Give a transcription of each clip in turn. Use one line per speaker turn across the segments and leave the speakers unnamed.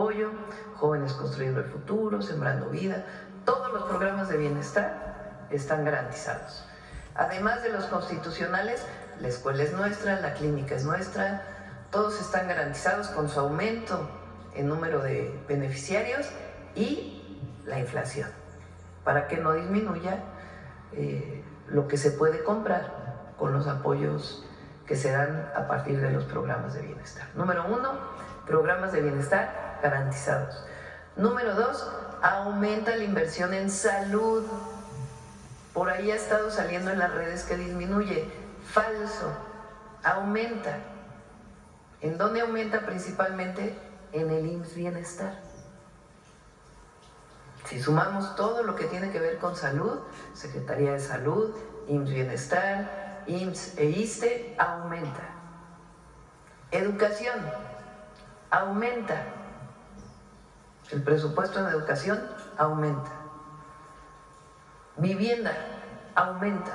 apoyo, Jóvenes Construyendo el Futuro, Sembrando Vida. Todos los programas de bienestar están garantizados. Además de los constitucionales, la escuela es nuestra, la clínica es nuestra, todos están garantizados con su aumento en número de beneficiarios y la inflación, para que no disminuya lo que se puede comprar con los apoyos que se dan a partir de los programas de bienestar. Número 1, programas de bienestar garantizados. Número 2, aumenta la inversión en salud. Por ahí ha estado saliendo en las redes que disminuye. Falso, aumenta. ¿En dónde aumenta principalmente? En el IMSS Bienestar. Si sumamos todo lo que tiene que ver con salud, Secretaría de Salud, IMSS Bienestar, IMSS e ISSSTE, aumenta. Educación, aumenta. El presupuesto en educación aumenta. Vivienda, aumenta.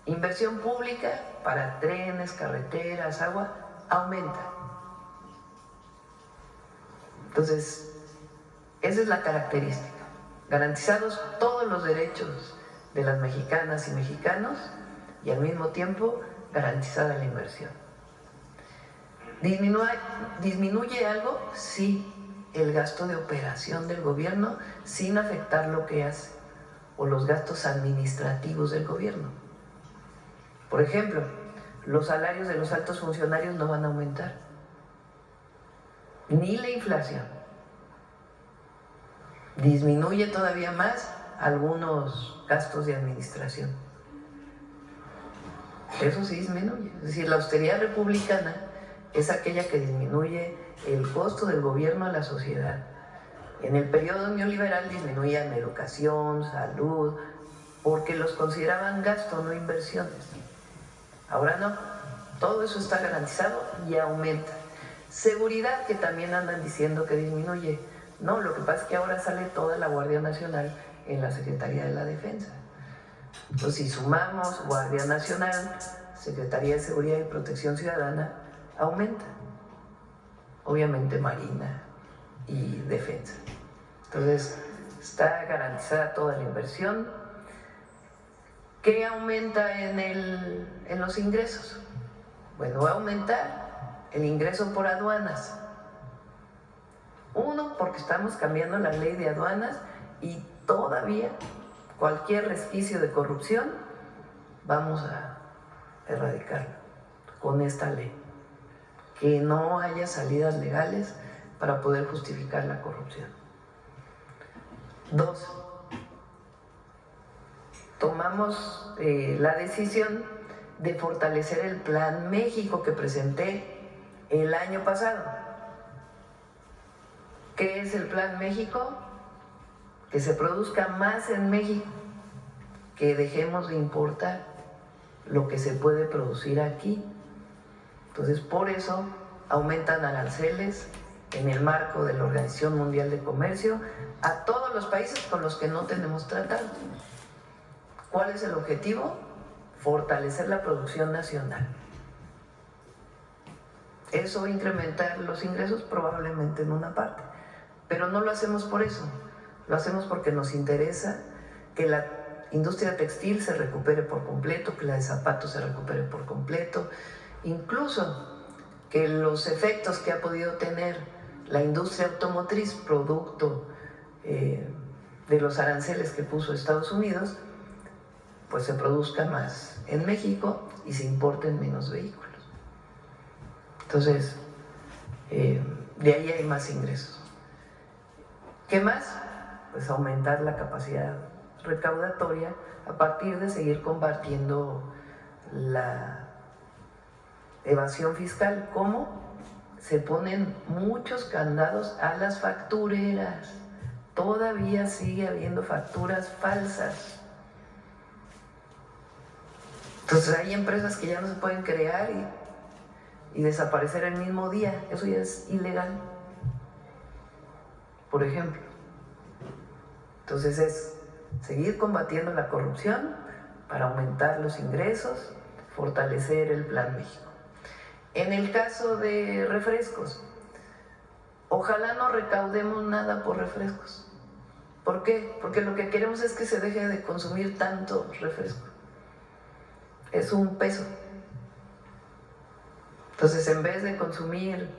Inversión pública para trenes, carreteras, agua, aumenta. Entonces, esa es la característica. Garantizados todos los derechos de las mexicanas y mexicanos y al mismo tiempo garantizada la inversión. ¿Disminuye algo? Sí, el gasto de operación del gobierno sin afectar lo que hace o los gastos administrativos del gobierno. Por ejemplo, los salarios de los altos funcionarios no van a aumentar, ni la inflación. Disminuye todavía más algunos gastos de administración. Eso sí disminuye. Es decir, la austeridad republicana es aquella que disminuye el costo del gobierno a la sociedad. En el periodo neoliberal disminuían educación, salud, porque los consideraban gasto, no inversiones. Ahora no, todo eso está garantizado y aumenta. Seguridad, que también andan diciendo que disminuye. No, lo que pasa es que ahora sale toda la Guardia Nacional en la Secretaría de la Defensa. Entonces, si sumamos Guardia Nacional, Secretaría de Seguridad y Protección Ciudadana, aumenta. Obviamente Marina y Defensa. Entonces, está garantizada toda la inversión. ¿Qué aumenta en los ingresos? Bueno, va a aumentar el ingreso por aduanas. Uno, porque estamos cambiando la ley de aduanas y todavía cualquier resquicio de corrupción vamos a erradicarlo con esta ley. Que no haya salidas legales para poder justificar la corrupción. 2, tomamos la decisión de fortalecer el Plan México que presenté el año pasado. ¿Qué es el Plan México? Que se produzca más en México, que dejemos de importar lo que se puede producir aquí. Entonces, por eso aumentan aranceles en el marco de la Organización Mundial de Comercio a todos los países con los que no tenemos tratado. ¿Cuál es el objetivo? Fortalecer la producción nacional. Eso va a incrementar los ingresos probablemente en una parte, pero no lo hacemos por eso, lo hacemos porque nos interesa que la industria textil se recupere por completo, que la de zapatos se recupere por completo, incluso que los efectos que ha podido tener la industria automotriz producto de los aranceles que puso Estados Unidos, pues se produzca más en México y se importen menos vehículos. Entonces, de ahí hay más ingresos. ¿Qué más? Pues aumentar la capacidad recaudatoria a partir de seguir combatiendo la evasión fiscal. ¿Cómo? Se ponen muchos candados a las factureras. Todavía sigue habiendo facturas falsas. Entonces hay empresas que ya no se pueden crear y desaparecer el mismo día. Eso ya es ilegal, por ejemplo. Entonces es seguir combatiendo la corrupción para aumentar los ingresos, fortalecer el Plan México. En el caso de refrescos, Ojalá no recaudemos nada por refrescos. ¿Por qué? Porque lo que queremos es que se deje de consumir tanto refresco. Es un peso. Entonces, en vez de consumir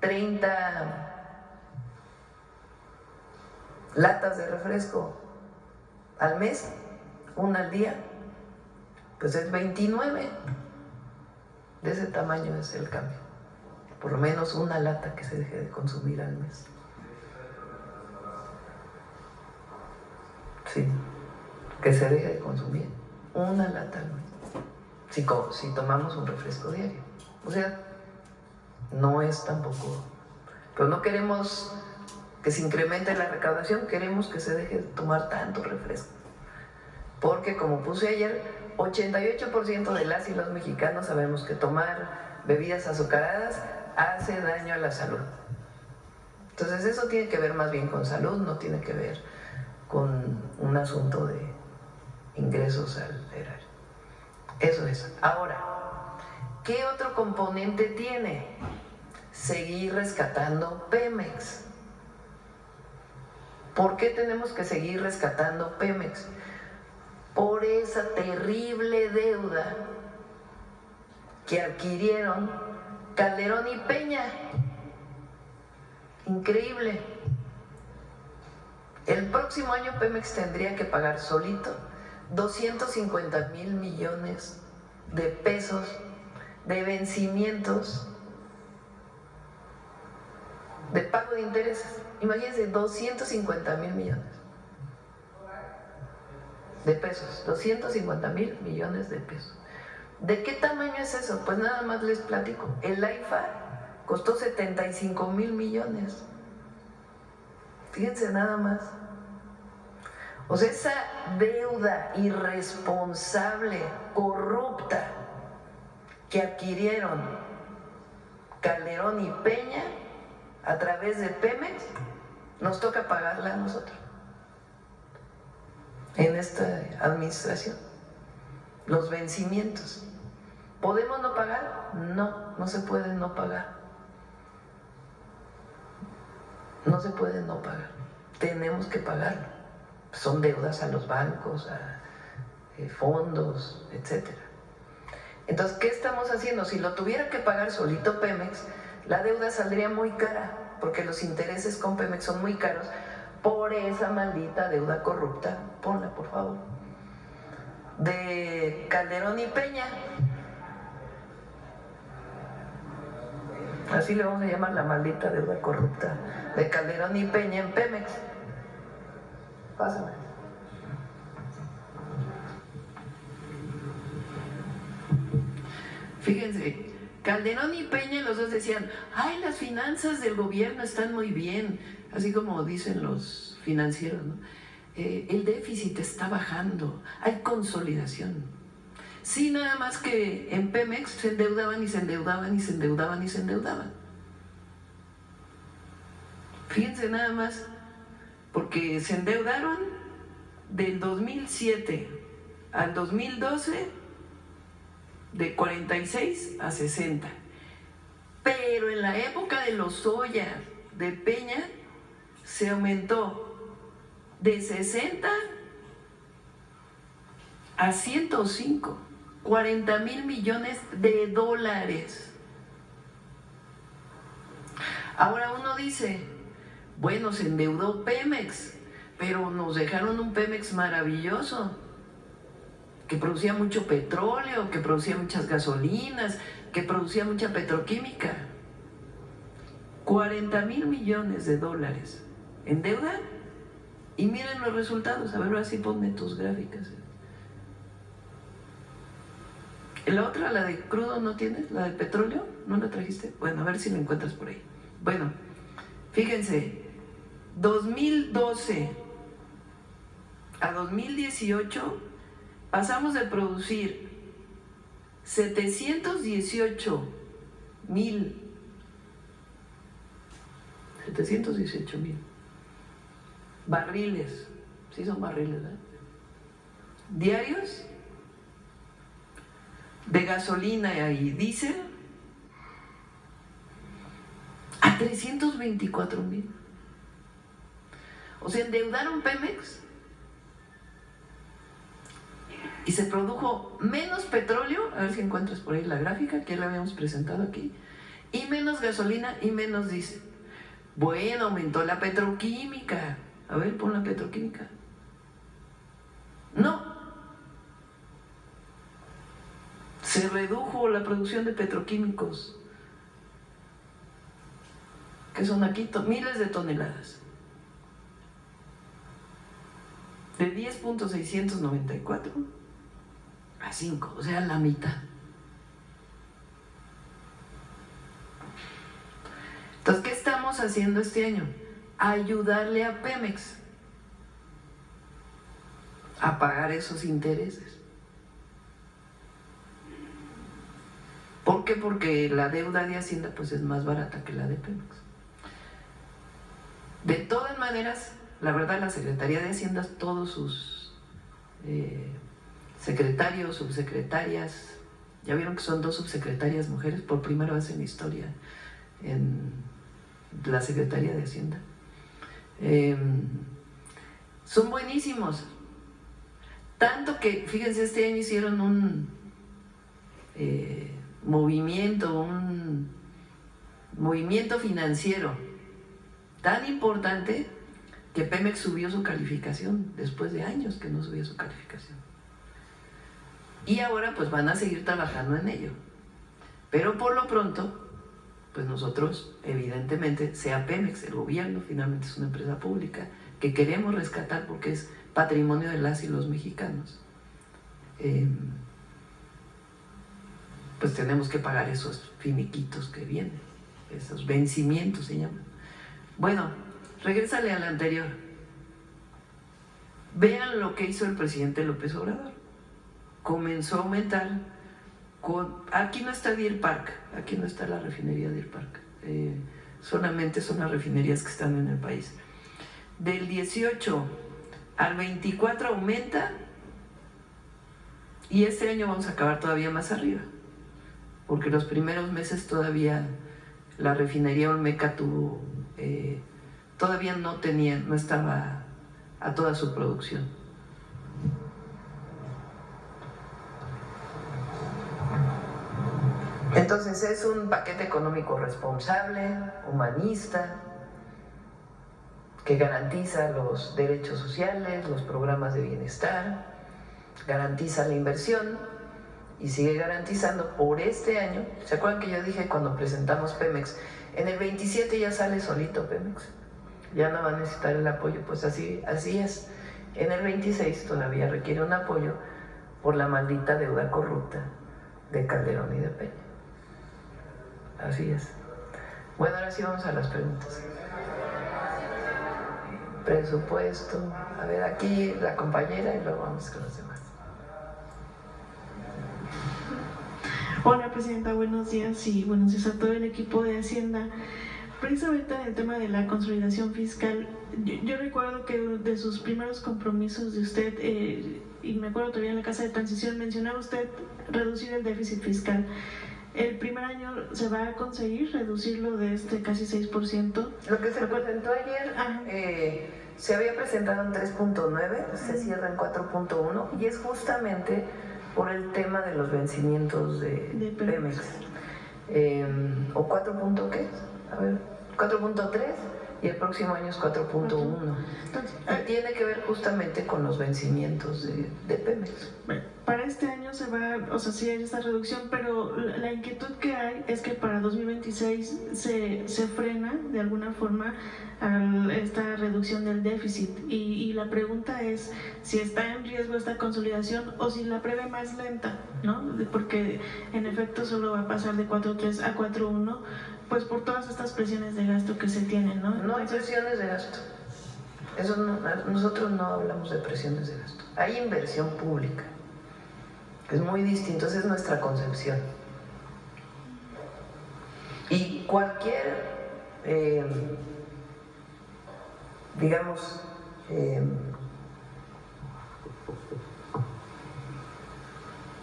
30 latas de refresco al mes, una al día, pues es 29. De ese tamaño es el cambio. Por lo menos una lata que se deje de consumir al mes. Sí, que se deje de consumir una lata al mes. Si tomamos un refresco diario. O sea, no es tampoco... Pero no queremos que se incremente la recaudación, queremos que se deje de tomar tanto refresco. Porque, como puse ayer, 88% de las y los mexicanos sabemos que tomar bebidas azucaradas hace daño a la salud. Entonces eso tiene que ver más bien con salud, no tiene que ver con un asunto de ingresos al erario. Eso es. Ahora, ¿qué otro componente tiene? Seguir rescatando Pemex. ¿Por qué tenemos que seguir rescatando Pemex? Por esa terrible deuda que adquirieron Calderón y Peña. Increíble. El próximo año Pemex tendría que pagar solito 250,000 millones de pesos de vencimientos de pago de intereses. Imagínense, 250,000 millones de pesos, 250,000 millones de pesos. ¿De qué tamaño es eso? Pues nada más les platico. El AIFA costó 75,000 millones. Fíjense nada más. O sea, esa deuda irresponsable, corrupta, que adquirieron Calderón y Peña a través de Pemex, nos toca pagarla a nosotros en esta administración. Los vencimientos. ¿Podemos no pagar? No, no se puede no pagar. No se puede no pagar. Tenemos que pagarlo. Son deudas a los bancos, a fondos, etc. Entonces, ¿qué estamos haciendo? Si lo tuviera que pagar solito Pemex, la deuda saldría muy cara, porque los intereses con Pemex son muy caros por esa maldita deuda corrupta. Ponla, por favor. De Calderón y Peña. Así le vamos a llamar, la maldita deuda corrupta de Calderón y Peña en Pemex. Pásame. Fíjense, Calderón y Peña los dos decían, ay, las finanzas del gobierno están muy bien, así como dicen los financieros, ¿no? El déficit está bajando, hay consolidación. Sí, nada más que en Pemex se endeudaban y se endeudaban y se endeudaban y se endeudaban. Fíjense nada más, porque se endeudaron del 2007 al 2012 de 46 a 60. Pero en la época de Lozoya, de Peña, se aumentó de 60 a 105, 40,000 millones de dólares. Ahora uno dice, bueno, se endeudó Pemex, pero nos dejaron un Pemex maravilloso, que producía mucho petróleo, que producía muchas gasolinas, que producía mucha petroquímica. 40,000 millones de dólares en deuda, y miren los resultados. A ver, ahora sí ponme tus gráficas. La otra, la de crudo, ¿no tienes? ¿La de petróleo? ¿No la trajiste? Bueno, a ver si la encuentras por ahí. Bueno, fíjense, 2012 a 2018 pasamos de producir 718,000 barriles, sí son barriles, ¿verdad?, diarios de gasolina y diésel a 324,000. O sea, endeudaron Pemex y se produjo menos petróleo, a ver si encuentras por ahí la gráfica, que ya la habíamos presentado aquí, y menos gasolina y menos diésel. Bueno, aumentó la petroquímica. A ver, pon la petroquímica. No. Se redujo la producción de petroquímicos, que son aquí miles de toneladas. De 10.694 a 5, o sea, la mitad. Entonces, ¿qué estamos haciendo este año? Ayudarle a Pemex a pagar esos intereses. ¿Por qué? Porque la deuda de Hacienda pues es más barata que la de Pemex. De todas maneras, la verdad, la Secretaría de Hacienda, todos sus secretarios, subsecretarias, ya vieron que son 2 subsecretarias mujeres por primera vez en la historia en la Secretaría de Hacienda. Son buenísimos. Tanto que, fíjense, este año hicieron un movimiento financiero tan importante que Pemex subió su calificación después de años que no subía su calificación. Y ahora pues van a seguir trabajando en ello. Pero por lo pronto, pues nosotros, evidentemente, sea Pemex, el gobierno, finalmente es una empresa pública que queremos rescatar porque es patrimonio de las y los mexicanos. Pues tenemos que pagar esos finiquitos que vienen, esos vencimientos se llaman. Bueno, regrésale al anterior. Vean lo que hizo el presidente López Obrador. Comenzó a aumentar aquí no está Deer Park, aquí no está la refinería Deer Park, solamente son las refinerías que están en el país. Del 18 al 24 aumenta y este año vamos a acabar todavía más arriba, porque los primeros meses todavía la refinería Olmeca todavía no estaba a toda su producción. Entonces es un paquete económico responsable, humanista, que garantiza los derechos sociales, los programas de bienestar, garantiza la inversión y sigue garantizando por este año. ¿Se acuerdan que yo dije cuando presentamos Pemex? En el 27 ya sale solito Pemex, ya no va a necesitar el apoyo, pues así es. En el 26 todavía requiere un apoyo por la maldita deuda corrupta de Calderón y de Peña. Así es. Bueno, ahora sí vamos a las preguntas. Presupuesto. A ver, aquí la compañera y luego vamos con los demás.
Hola, Presidenta, buenos días y buenos días a todo el equipo de Hacienda. Precisamente en el tema de la consolidación fiscal, yo recuerdo que de sus primeros compromisos de usted, y me acuerdo todavía en la Casa de Transición, mencionaba usted reducir el déficit fiscal. El primer año se va a conseguir reducirlo de casi 6%.
Lo que se presentó ayer se había presentado en 3.9, se cierra en 4.1 y es justamente por el tema de los vencimientos de Pemex. ¿O 4. ¿Qué? A ver, 4.3 y el próximo año es 4.1. Y tiene que ver justamente con los vencimientos de Pemex.
Para este año se va, o sea, sí hay esta reducción, pero la inquietud que hay es que para 2026 se frena de alguna forma esta reducción del déficit y la pregunta es si está en riesgo esta consolidación o si la prevé más lenta, ¿no? Porque en efecto solo va a pasar de 4.3 a 4.1, pues por todas estas presiones de gasto que se tienen, ¿no?
No hay presiones de gasto. Eso no, nosotros no hablamos de presiones de gasto. Hay inversión pública, que es muy distinto, esa es nuestra concepción. Y cualquier,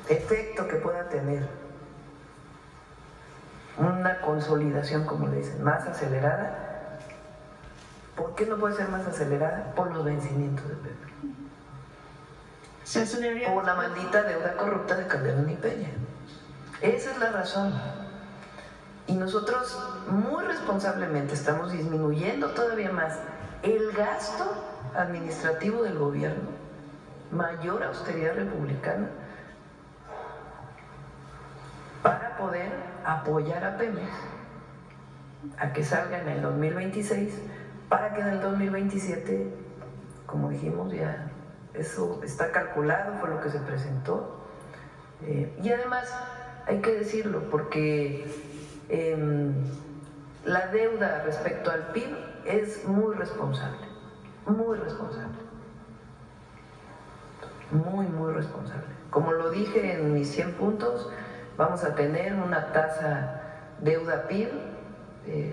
efecto que pueda tener una consolidación, como le dicen, más acelerada. ¿Por qué no puede ser más acelerada? Por los vencimientos de Pemex.
Se aceleraría
Por la maldita deuda corrupta de Calderón y Peña. Esa es la razón. Y nosotros muy responsablemente estamos disminuyendo todavía más el gasto administrativo del gobierno, mayor austeridad republicana, para poder apoyar a Pemex a que salga en el 2026, para que en el 2027, como dijimos, ya eso está calculado, fue lo que se presentó. Y además hay que decirlo, porque la deuda respecto al PIB es muy responsable, muy responsable, muy responsable. Como lo dije en mis 100 puntos, vamos a tener una tasa deuda-PIB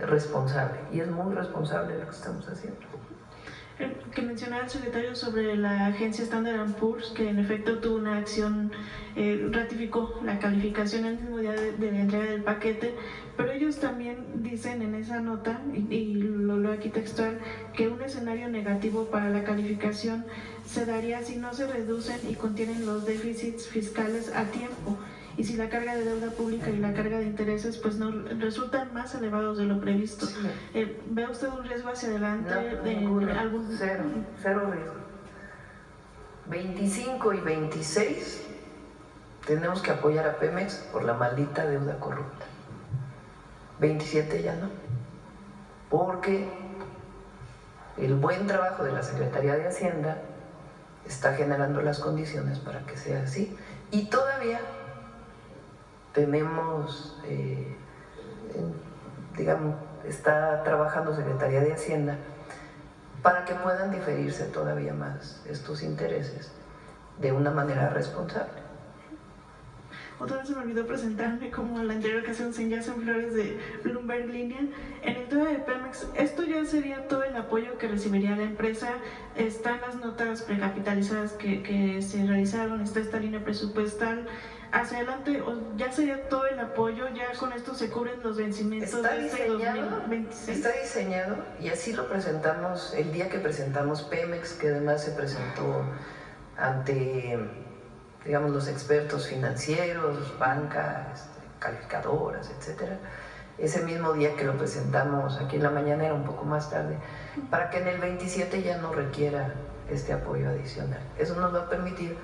responsable, y es muy responsable lo que estamos haciendo.
Que mencionaba el secretario sobre la agencia Standard & Poor's, que en efecto tuvo una acción, ratificó la calificación el mismo día de la entrega del paquete, pero ellos también dicen en esa nota, y lo leo aquí textual, que un escenario negativo para la calificación se daría si no se reducen y contienen los déficits fiscales a tiempo, y si la carga de deuda pública y la carga de intereses pues no resultan más elevados de lo previsto.
Sí.
¿Ve usted un riesgo hacia adelante?
No, cero riesgo. 25 y 26 tenemos que apoyar a Pemex por la maldita deuda corrupta. 27 ya no, porque el buen trabajo de la Secretaría de Hacienda está generando las condiciones para que sea así, y todavía tenemos, digamos, está trabajando Secretaría de Hacienda para que puedan diferirse todavía más estos intereses de una manera responsable.
Otra vez se me olvidó presentarme como la anterior ocasión, Yacen Flores de Bloomberg Línea. En el tema de Pemex, ¿esto ya sería todo el apoyo que recibiría la empresa? Están las notas precapitalizadas que se realizaron, está esta línea presupuestal. Hacia adelante, ¿ya sería todo el apoyo? ¿Ya con esto se cubren los vencimientos de este 2026?
Está diseñado, y así lo presentamos el día que presentamos Pemex, que además se presentó ante, digamos, los expertos financieros, bancas, calificadoras, etcétera. Ese mismo día que lo presentamos aquí en la mañanera, un poco más tarde, para que en el 27 ya no requiera este apoyo adicional. Eso nos va a permitir,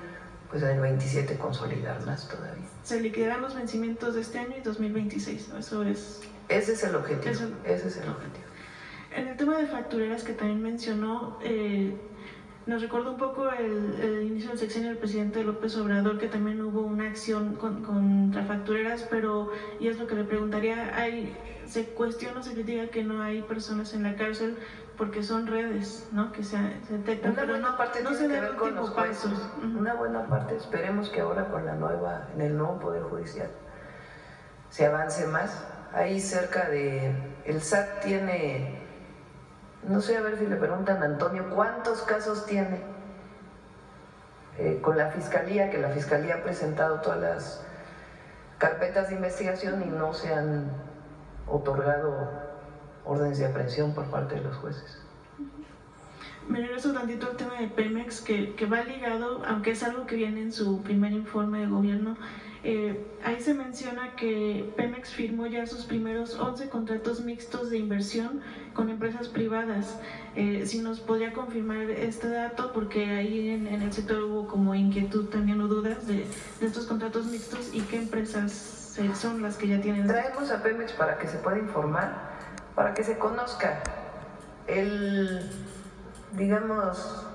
pues en el 27, consolidar más todavía.
Se liquidarán los vencimientos de este año y 2026, ¿no? Eso es...
Ese es el objetivo, ese es el objetivo.
En el tema de factureras que también mencionó, nos recuerda un poco el inicio del sexenio del presidente López Obrador, que también hubo una acción contra factureras, pero, y es lo que le preguntaría, se cuestiona, se critica que no hay personas en la cárcel porque son redes, ¿no?, que se detectan.
Una buena parte tiene que ver con los jueces. Una buena parte, esperemos que ahora con en el nuevo Poder Judicial se avance más. Ahí cerca el SAT tiene, no sé, a ver si le preguntan a Antonio, ¿cuántos casos tiene con la Fiscalía? Que la Fiscalía ha presentado todas las carpetas de investigación y no se han otorgado órdenes de aprehensión por parte de los jueces.
Me regreso tantito al tema de Pemex, que va ligado, aunque es algo que viene en su primer informe de gobierno. Ahí se menciona que Pemex firmó ya sus primeros 11 contratos mixtos de inversión con empresas privadas. Si nos podría confirmar este dato, porque ahí en el sector hubo como inquietud también o dudas de estos contratos mixtos, y qué empresas son las que ya tienen.
Traemos a Pemex para que se pueda informar, para que se conozca digamos,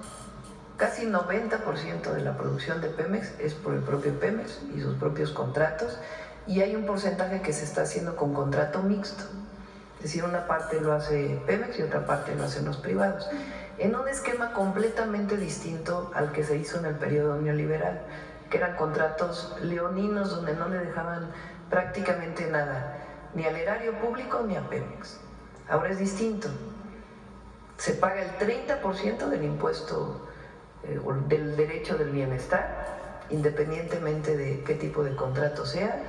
casi 90% de la producción de Pemex es por el propio Pemex y sus propios contratos, y hay un porcentaje que se está haciendo con contrato mixto, es decir, una parte lo hace Pemex y otra parte lo hacen los privados, en un esquema completamente distinto al que se hizo en el periodo neoliberal, que eran contratos leoninos donde no le dejaban prácticamente nada, ni al erario público ni a Pemex. Ahora es distinto. Se paga el 30% del impuesto del derecho del bienestar, independientemente de qué tipo de contrato sea,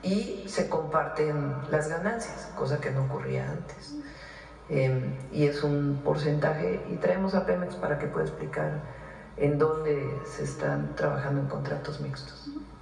y se comparten las ganancias, cosa que no ocurría antes. Y es un porcentaje, y traemos a Pemex para que pueda explicar en dónde se están trabajando en contratos mixtos.